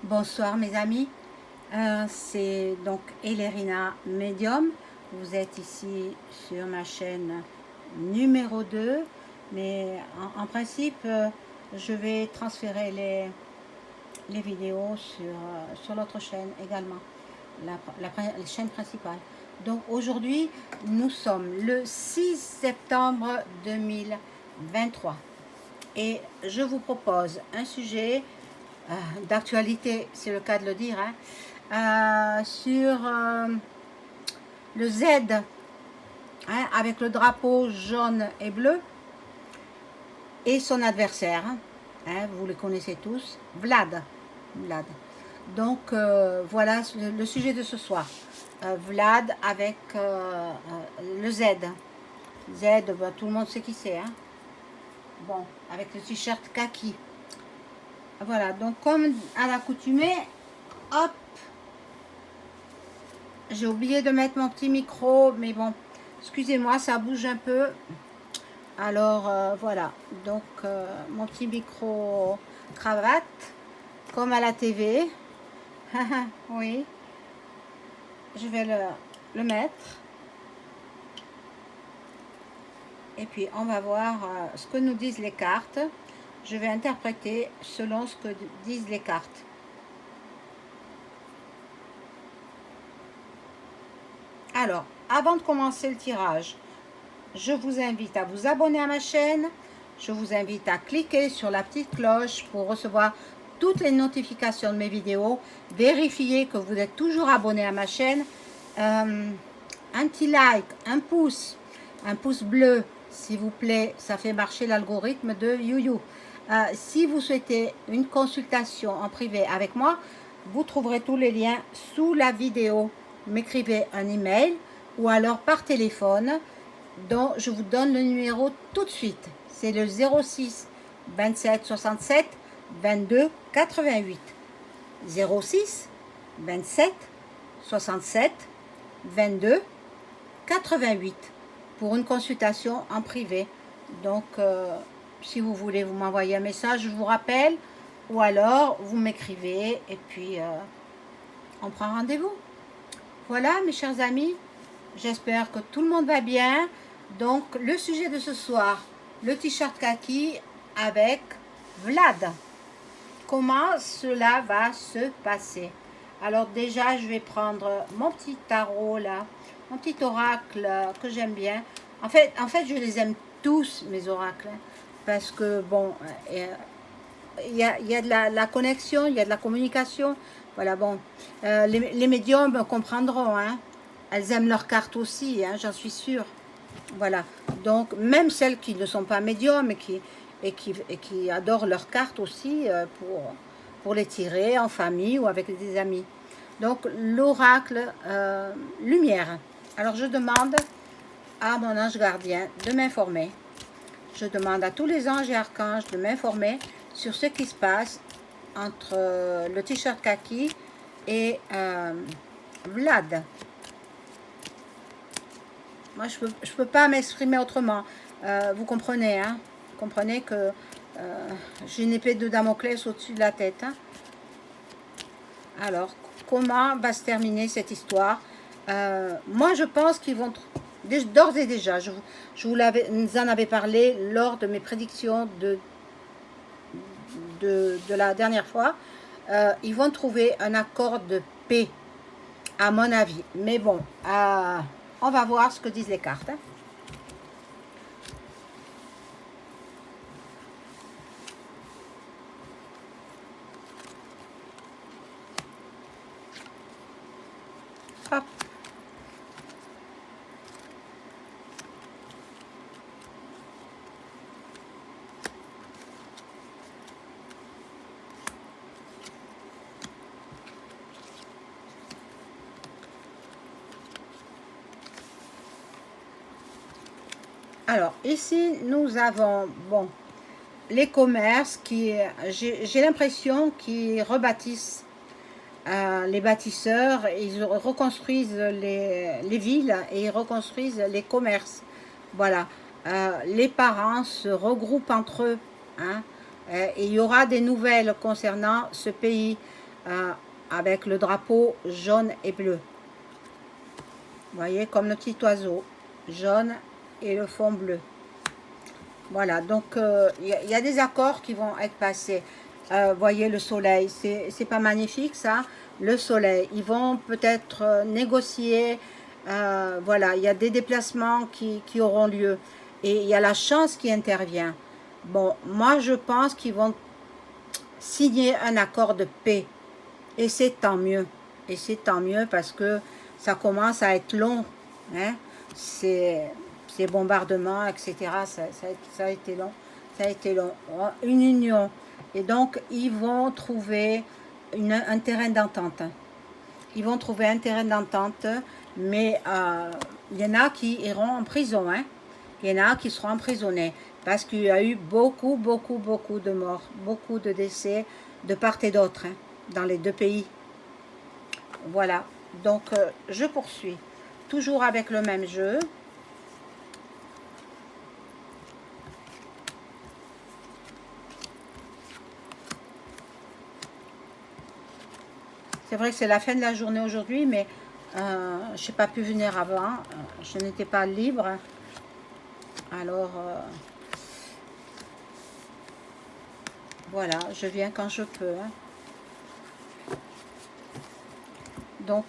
Bonsoir mes amis, c'est donc Elerina Medium. Vous êtes ici sur ma chaîne numéro 2, mais en principe, je vais transférer les vidéos sur l'autre chaîne également, la chaîne principale. Donc aujourd'hui, nous sommes le 6 septembre 2023 et je vous propose un sujet d'actualité, c'est le cas de le dire, sur le Z, avec le drapeau jaune et bleu, et son adversaire, vous le connaissez tous, Vlad. Donc voilà le sujet de ce soir. Vlad avec le Z. Z, ben, tout le monde sait qui c'est. Bon, avec le t-shirt kaki. Voilà, donc comme à l'accoutumée, hop, j'ai oublié de mettre mon petit micro, mais bon, excusez-moi, ça bouge un peu. Alors voilà, donc mon petit micro cravate, comme à la TV. Oui, je vais le mettre. Et puis on va voir ce que nous disent les cartes. Je vais interpréter selon ce que disent les cartes. Alors, avant de commencer le tirage, je vous invite à vous abonner à ma chaîne. Je vous invite à cliquer sur la petite cloche pour recevoir toutes les notifications de mes vidéos. Vérifiez que vous êtes toujours abonné à ma chaîne. Un petit like, un pouce bleu, s'il vous plaît. Ça fait marcher l'algorithme de YouYou. Si vous souhaitez une consultation en privé avec moi, vous trouverez tous les liens sous la vidéo. M'écrivez un email ou alors par téléphone, dont je vous donne le numéro tout de suite. C'est le 06 27 67 22 88. 06 27 67 22 88 pour une consultation en privé. Donc, si vous voulez, vous m'envoyez un message, je vous rappelle, ou alors vous m'écrivez et puis on prend rendez-vous. Voilà, mes chers amis, j'espère que tout le monde va bien. Donc, le sujet de ce soir, le t-shirt kaki avec Vlad. Comment cela va se passer? Alors déjà, je vais prendre mon petit tarot là, mon petit oracle que j'aime bien. En fait, je les aime tous, mes oracles, parce que bon, il y a de la connexion, il y a de la communication. Voilà, bon, les médiums comprendront, elles aiment leurs cartes aussi, j'en suis sûre. Voilà, donc même celles qui ne sont pas médiums et qui adorent leurs cartes aussi pour les tirer en famille ou avec des amis. Donc l'oracle lumière. Alors je demande à mon ange gardien de m'informer. Je demande à tous les anges et archanges de m'informer sur ce qui se passe entre le t-shirt kaki et Vlad. Moi, je peux pas m'exprimer autrement. Vous comprenez, Vous comprenez que j'ai une épée de Damoclès au-dessus de la tête. Alors, comment va se terminer cette histoire? Moi, je pense qu'ils vont... D'ores et déjà, je vous en avais parlé lors de mes prédictions de la dernière fois. Ils vont trouver un accord de paix, à mon avis. Mais bon, on va voir ce que disent les cartes. Hop. Alors, ici, nous avons, bon, les commerces qui, j'ai l'impression qu'ils rebâtissent les bâtisseurs, ils reconstruisent les villes et ils reconstruisent les commerces. Voilà, les parents se regroupent entre eux, et il y aura des nouvelles concernant ce pays. avec le drapeau jaune et bleu. Vous voyez, comme le petit oiseau, jaune et le fond bleu. Voilà, donc y a des accords qui vont être passés. Voyez le soleil, c'est pas magnifique ça? Le soleil, ils vont peut-être négocier, voilà, il y a des déplacements qui auront lieu. Et il y a la chance qui intervient. Bon, moi je pense qu'ils vont signer un accord de paix. Et c'est tant mieux. Et c'est tant mieux parce que ça commence à être long. Hein? Ces bombardements, etc. Ça a été long. Ça a été long. Une union. Et donc, ils vont trouver un terrain d'entente. Ils vont trouver un terrain d'entente, mais il y en a qui iront en prison. Hein? Il y en a qui seront emprisonnés. Parce qu'il y a eu beaucoup de morts, beaucoup de décès de part et d'autre, hein, dans les deux pays. Voilà, donc je poursuis. Toujours avec le même jeu. C'est vrai que c'est la fin de la journée aujourd'hui, mais je n'ai pas pu venir avant. Je n'étais pas libre. Alors, voilà, je viens quand je peux. Hein. Donc,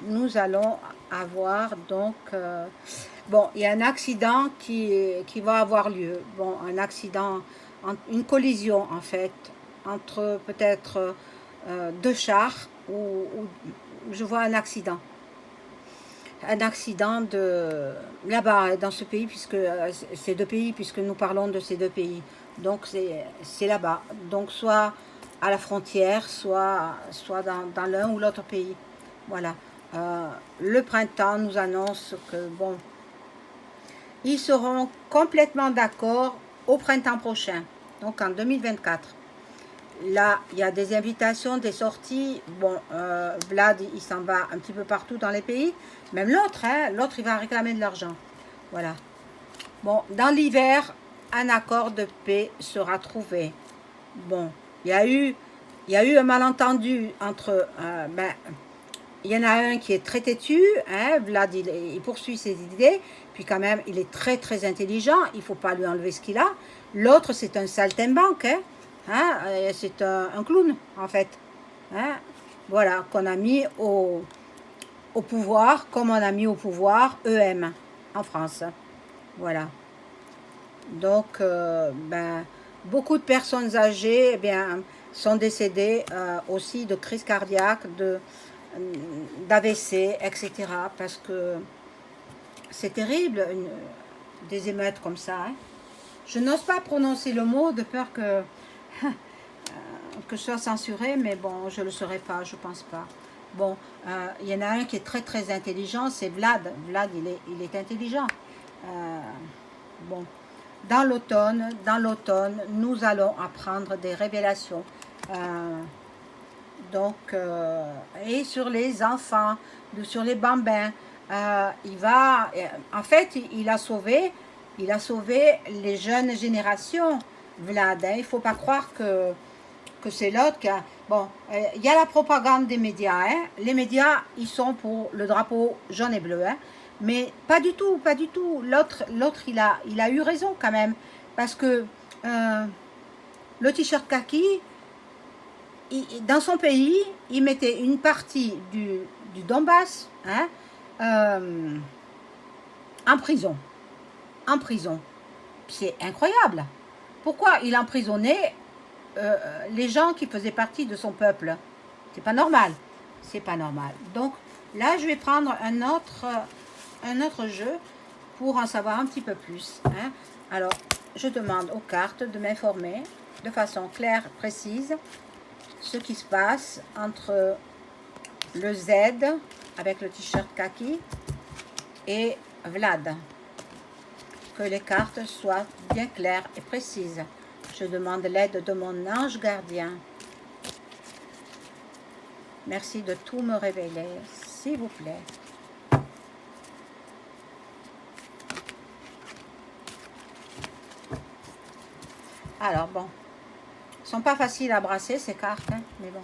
nous allons avoir, donc, bon, il y a un accident qui va avoir lieu. Bon, un accident, une collision en fait, entre peut-être deux chars, ou je vois un accident. Un accident de là-bas, dans ce pays, puisque ces deux pays, puisque nous parlons de ces deux pays. Donc, c'est là-bas. Donc, soit à la frontière, soit dans l'un ou l'autre pays. Voilà. Le printemps nous annonce que, bon, ils seront complètement d'accord au printemps prochain, donc en 2024. Là, il y a des invitations, des sorties. Bon, Vlad, il s'en va un petit peu partout dans les pays. Même l'autre, hein, l'autre, il va réclamer de l'argent. Voilà. Bon, dans l'hiver, un accord de paix sera trouvé. Bon, il y a eu un malentendu entre... il y en a un qui est très têtu, hein, Vlad, il poursuit ses idées, puis quand même, il est très intelligent, il ne faut pas lui enlever ce qu'il a. L'autre, c'est un saltimbanque, hein. Hein, c'est un clown en fait, hein, voilà, qu'on a mis au pouvoir, comme on a mis au pouvoir EM en France. Voilà, donc beaucoup de personnes âgées, eh bien, sont décédées aussi de crise cardiaque, d'AVC, etc. Parce que c'est terrible, des émeutes comme ça. Hein. Je n'ose pas prononcer le mot de peur que je sois censuré, mais bon, je ne le serai pas, je pense pas. Bon, il y en a un qui est très intelligent, c'est Vlad. Vlad, il est intelligent. Bon, dans l'automne, nous allons apprendre des révélations. Donc, et sur les enfants, sur les bambins, en fait, il a sauvé les jeunes générations, Vlad. Hein. Il ne faut pas croire que c'est l'autre qui a... Bon, il y a la propagande des médias. Hein. Les médias, ils sont pour le drapeau jaune et bleu. Hein. Mais pas du tout. L'autre, il a eu raison quand même. Parce que le t-shirt kaki, dans son pays, il mettait une partie du Donbass, hein, en prison. C'est incroyable. Pourquoi il emprisonnait les gens qui faisaient partie de son peuple? C'est pas normal. Donc là, je vais prendre un autre jeu pour en savoir un petit peu plus. Hein. Alors, je demande aux cartes de m'informer de façon claire, précise, ce qui se passe entre le Z avec le t-shirt kaki et Vlad. Que les cartes soient bien claires et précises. Je demande l'aide de mon ange gardien. Merci de tout me révéler, s'il vous plaît. Alors bon, elles ne sont pas faciles à brasser ces cartes, hein, mais bon.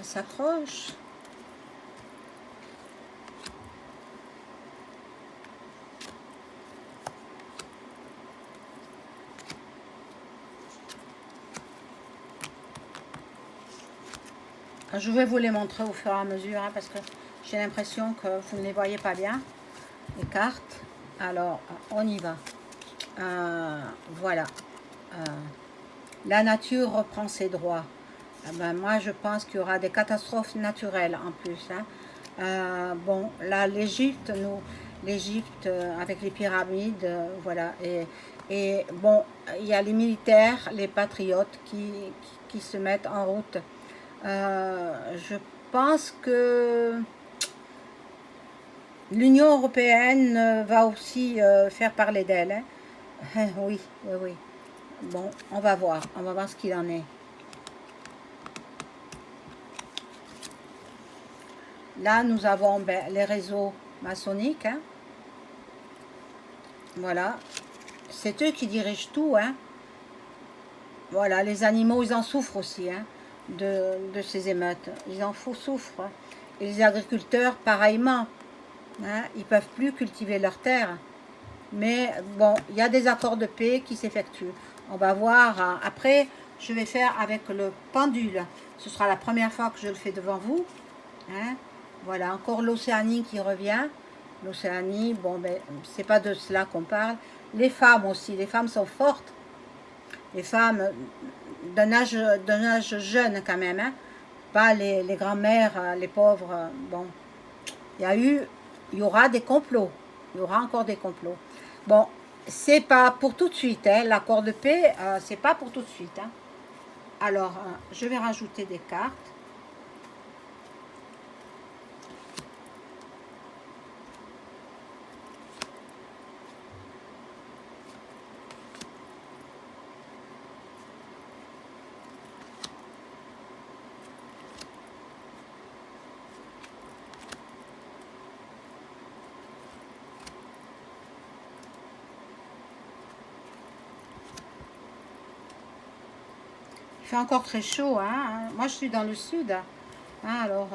s'accroche. Je vais vous les montrer au fur et à mesure, hein, parce que j'ai l'impression que vous ne les voyez pas bien, les cartes. Alors, on y va. Voilà. La nature reprend ses droits. Ben, moi, je pense qu'il y aura des catastrophes naturelles en plus. Hein. Bon, là, l'Égypte, l'Égypte avec les pyramides, voilà. Et bon, il y a les militaires, les patriotes qui se mettent en route. Je pense que l'Union européenne va aussi faire parler d'elle. Hein. Oui, oui, oui. Bon, on va voir ce qu'il en est. Là, nous avons les réseaux maçonniques. Hein. Voilà. C'est eux qui dirigent tout. Hein. Voilà, les animaux, ils en souffrent aussi. Hein. De ces émeutes. Ils en souffrent. Hein. Et les agriculteurs, pareillement. Hein, ils ne peuvent plus cultiver leurs terres. Mais bon, il y a des accords de paix qui s'effectuent. On va voir. Hein. Après, je vais faire avec le pendule. Ce sera la première fois que je le fais devant vous. Hein. Voilà, encore l'Océanie qui revient. L'Océanie, bon, ben, c'est pas de cela qu'on parle. Les femmes aussi. Les femmes sont fortes. Les femmes d'un âge jeune quand même, hein. Pas les grands-mères, les pauvres. Bon, il y aura des complots. Il y aura encore des complots. Bon, c'est pas pour tout de suite. Hein. L'accord de paix, c'est pas pour tout de suite. Hein. Alors, je vais rajouter des cartes. Il fait encore très chaud. Hein. Moi, je suis dans le sud. Hein. Alors,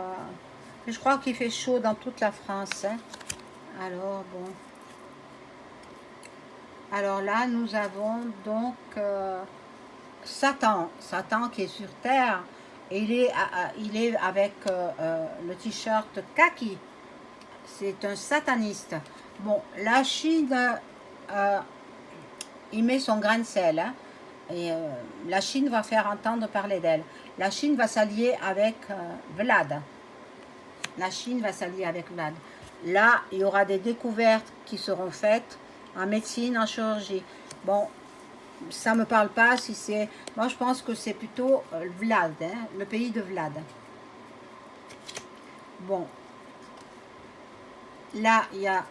je crois qu'il fait chaud dans toute la France. Hein. Alors, bon. Alors là, nous avons donc Satan. Satan qui est sur Terre. Et il est avec le t-shirt kaki. C'est un sataniste. Bon, la Chine, il met son grain de sel. Hein. Et la Chine va faire entendre parler d'elle. La Chine va s'allier avec Vlad. La Chine va s'allier avec Vlad. Là, il y aura des découvertes qui seront faites en médecine, en chirurgie. Bon, ça ne me parle pas si c'est... Moi, je pense que c'est plutôt Vlad, hein, le pays de Vlad. Bon. Là, il y a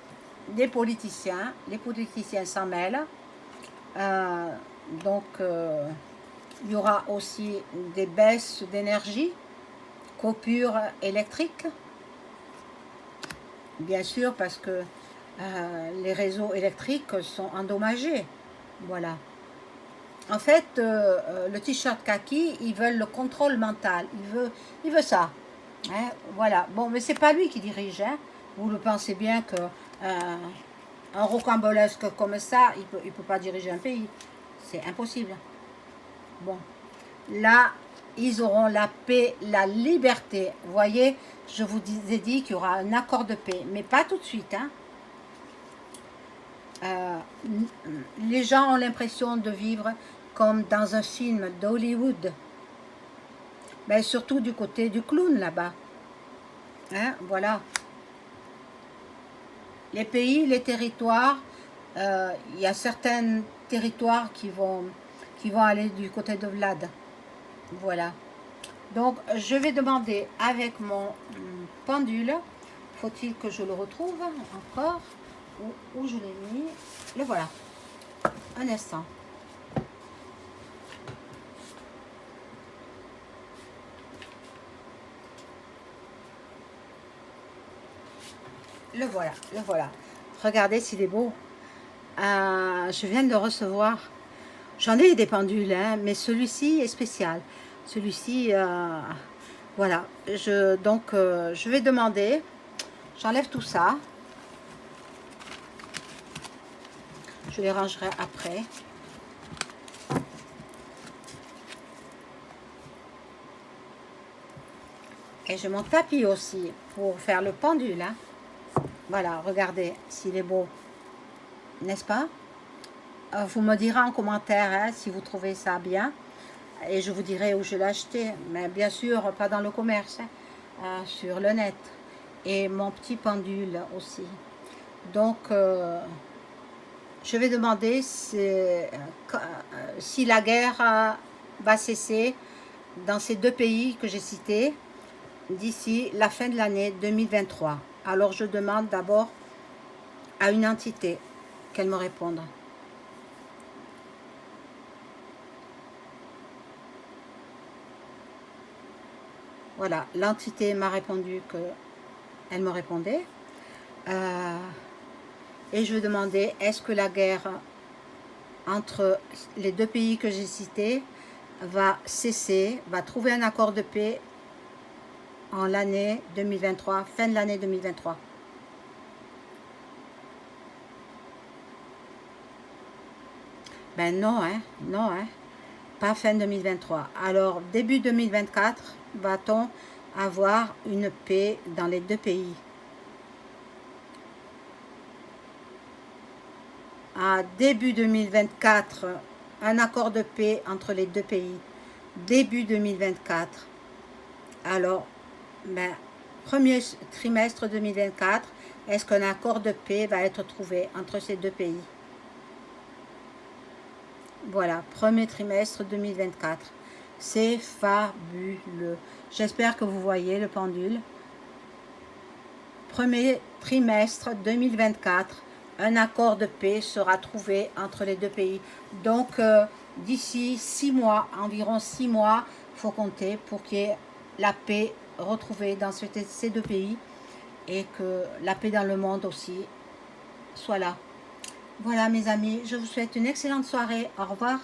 des politiciens. Les politiciens s'en mêlent. Donc, il y aura aussi des baisses d'énergie, coupures électriques, bien sûr, parce que les réseaux électriques sont endommagés. Voilà. En fait, le t-shirt kaki, ils veulent le contrôle mental. Il veut ça. Hein, voilà. Bon, mais c'est pas lui qui dirige. Hein. Vous le pensez bien que un rocambolesque comme ça, il peut pas diriger un pays. C'est impossible. Bon, là, ils auront la paix, la liberté. Vous voyez, je vous ai dit qu'il y aura un accord de paix, mais pas tout de suite. Hein. Les gens ont l'impression de vivre comme dans un film d'Hollywood. Mais surtout du côté du clown là-bas. Hein, voilà. Les pays, les territoires, il y a certains territoires qui vont aller du côté de Vlad. Voilà. Donc, je vais demander avec mon pendule, faut-il que je le retrouve encore, où je l'ai mis, le voilà. Un instant. Le voilà, le voilà. Regardez s'il est beau. Je viens de le recevoir. J'en ai des pendules, hein, mais celui-ci est spécial. Celui-ci, Voilà, je vais demander, j'enlève tout ça, je les rangerai après. Et j'ai mon tapis aussi pour faire le pendule. Hein. Voilà, regardez s'il est beau, n'est-ce pas? Vous me direz en commentaire hein, si vous trouvez ça bien. Et je vous dirai où je l'ai acheté. Mais bien sûr, pas dans le commerce, hein, sur le net. Et mon petit pendule aussi. Donc, je vais demander si la guerre va cesser dans ces deux pays que j'ai cités d'ici la fin de l'année 2023. Alors je demande d'abord à une entité qu'elle me réponde. Voilà, l'entité m'a répondu qu'elle me répondait. Et je vais demander, est-ce que la guerre entre les deux pays que j'ai cités va cesser, va trouver un accord de paix en l'année 2023, fin de l'année 2023. Ben non, hein, non, hein, pas fin 2023. Alors, début 2024, va-t-on avoir une paix dans les deux pays? À début 2024, un accord de paix entre les deux pays. Début 2024. Alors, ben, premier trimestre 2024, est-ce qu'un accord de paix va être trouvé entre ces deux pays? Voilà, premier trimestre 2024. C'est fabuleux. J'espère que vous voyez le pendule. Premier trimestre 2024, un accord de paix sera trouvé entre les deux pays. Donc, d'ici 6 mois, environ 6 mois, il faut compter pour qu'il y ait la paix retrouvée dans ces deux pays et que la paix dans le monde aussi soit là. Voilà mes amis, je vous souhaite une excellente soirée. Au revoir.